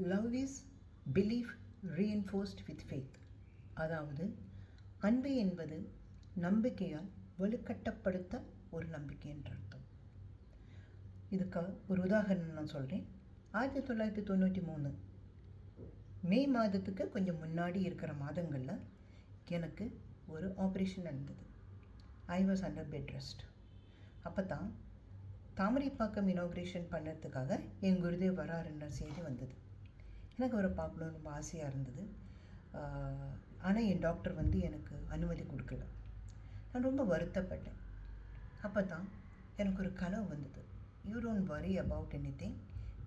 Love is belief reinforced with faith. அதாவது அன்பு என்பது நம்பிக்கையால் வலுக்கட்டப்படுத்த ஒரு நம்பிக்கை என்ற அர்த்தம். இதுக்கு ஒரு உதாரணம் நான் சொல்கிறேன். 1993 மே மாதத்துக்கு கொஞ்சம் முன்னாடி இருக்கிற மாதங்களில் எனக்கு ஒரு ஆப்ரேஷன் நடந்தது. I was under bed rest. அப்போ தான் தாமரைப்பாக்கம் இனாக்ரேஷன் பண்ணுறதுக்காக என் குருதேவ் வராருன்ற செய்தி வந்தது. எனக்கு அவரை பார்க்கணுன்னு ரொம்ப ஆசையாக இருந்தது. ஆனால் என் டாக்டர் எனக்கு அனுமதி கொடுக்கல. நான் ரொம்ப வருத்தப்பட்டேன். அப்போ தான் எனக்கு ஒரு கனவு வந்தது. You don't worry about anything,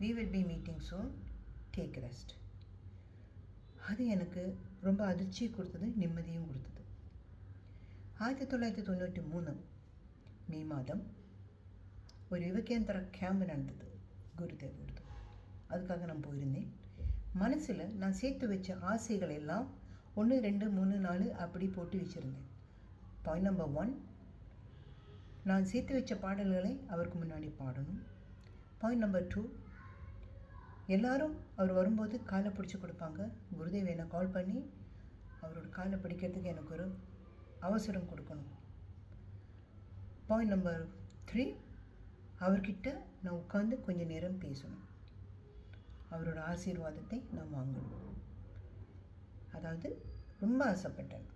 we will be meeting soon, take rest. அது எனக்கு ரொம்ப அதிர்ச்சியை கொடுத்தது, நிம்மதியும் கொடுத்தது. 1993 மே மாதம் ஒரு யுவகேந்திர கேம்ப் நடந்தது குருதேவோடது. அதுக்காக நான் போயிருந்தேன். மனசில் நான் சேர்த்து வச்ச ஆசைகள் எல்லாம் 1, 2, 3, 4 அப்படி போட்டு வச்சுருந்தேன். பாயிண்ட் நம்பர் 1, நான் சேர்த்து வச்ச பாடல்களை அவருக்கு முன்னாடி பாடணும். பாயிண்ட் நம்பர் 2, எல்லாரும் அவர் வரும்போது காலை பிடிச்சி கொடுப்பாங்க. குருதேவ் என்னை கால் பண்ணி அவரோட காலை பிடிக்கிறதுக்கு எனக்கு ஒரு அவசரம் கொடுக்கணும். பாயிண்ட் நம்பர் 3, அவர்கிட்ட நான் உட்காந்து கொஞ்சம் நேரம் பேசணும். அவரோட ஆசீர்வாதத்தை நான் வாங்கணும். அதாவது ரொம்ப ஆசைப்பட்டேன்.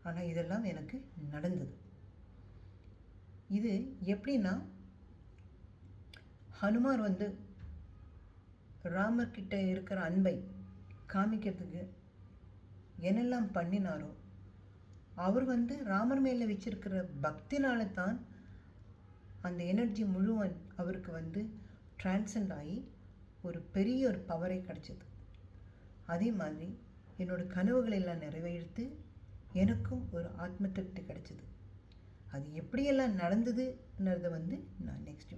ஆனால் இதெல்லாம் எனக்கு நடந்தது. இது எப்படின்னா, ஹனுமார் ராமர்கிட்ட இருக்கிற அன்பை காமிக்கிறதுக்கு என்னெல்லாம் பண்ணினாரோ, அவர் ராமர் மேலே வச்சிருக்கிற பக்தினால தான் அந்த எனர்ஜி முழுவன் அவருக்கு டிரான்சென்ட் ஆகி ஒரு பெரிய ஒரு பவரை கிடச்சிது. அதே மாதிரி என்னோடய கனவுகளை எல்லாம் நிறைவேற்றி எனக்கும் ஒரு ஆத்ம திருப்தி கிடச்சிது. அது எப்படியெல்லாம் நடந்ததுன்றதை நான் நெக்ஸ்ட்